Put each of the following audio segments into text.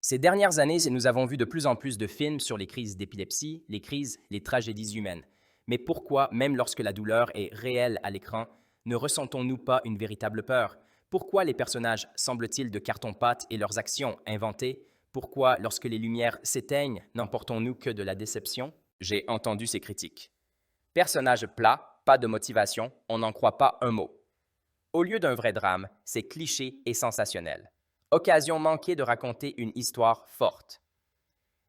Ces dernières années, nous avons vu de plus en plus de films sur les crises d'épilepsie, les crises, les tragédies humaines. Mais pourquoi, même lorsque la douleur est réelle à l'écran, ne ressentons-nous pas une véritable peur? Pourquoi les personnages semblent-ils de carton-pâte et leurs actions inventées? Pourquoi, lorsque les lumières s'éteignent, n'emportons-nous que de la déception? J'ai entendu ces critiques. Personnage plat, pas de motivation, on n'en croit pas un mot. Au lieu d'un vrai drame, c'est cliché et sensationnel. Occasion manquée de raconter une histoire forte.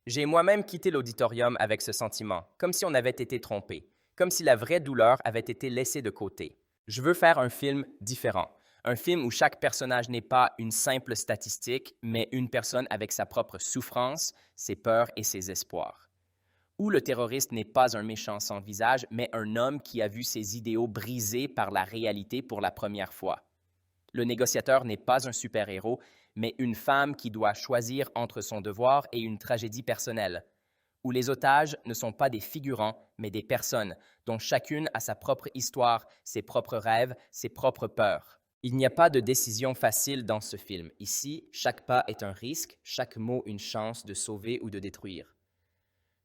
J'ai moi-même quitté l'auditorium avec ce sentiment, comme si on avait été trompé, comme si la vraie douleur avait été laissée de côté. Je veux faire un film différent, un film où chaque personnage n'est pas une simple statistique, mais une personne avec sa propre souffrance, ses peurs et ses espoirs. Où le terroriste n'est pas un méchant sans visage, mais un homme qui a vu ses idéaux brisés par la réalité pour la première fois. Le négociateur n'est pas un super-héros, mais une femme qui doit choisir entre son devoir et une tragédie personnelle, où les otages ne sont pas des figurants, mais des personnes, dont chacune a sa propre histoire, ses propres rêves, ses propres peurs. Il n'y a pas de décision facile dans ce film. Ici, chaque pas est un risque, chaque mot une chance de sauver ou de détruire.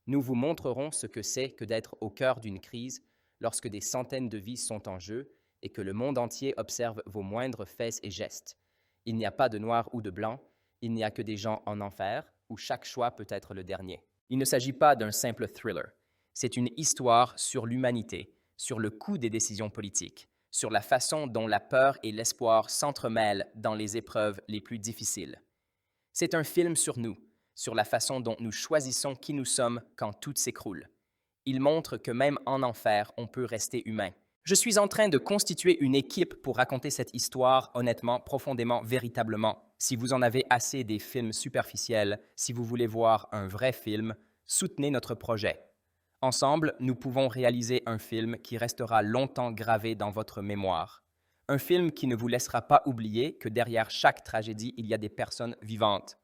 Nous vous montrerons ce que c'est que d'être au cœur d'une crise lorsque des centaines de vies sont en jeu et que le monde entier observe vos moindres faits et gestes. Il n'y a pas de noir ou de blanc, il n'y a que des gens en enfer où chaque choix peut être le dernier. Il ne s'agit pas d'un simple thriller. C'est une histoire sur l'humanité, sur le coût des décisions politiques, sur la façon dont la peur et l'espoir s'entremêlent dans les épreuves les plus difficiles. C'est un film sur nous, sur la façon dont nous choisissons qui nous sommes quand tout s'écroule. Il montre que même en enfer, on peut rester humain. Je suis en train de constituer une équipe pour raconter cette histoire honnêtement, profondément, véritablement. Si vous en avez assez des films superficiels, si vous voulez voir un vrai film, soutenez notre projet. Ensemble, nous pouvons réaliser un film qui restera longtemps gravé dans votre mémoire. Un film qui ne vous laissera pas oublier que derrière chaque tragédie, il y a des personnes vivantes.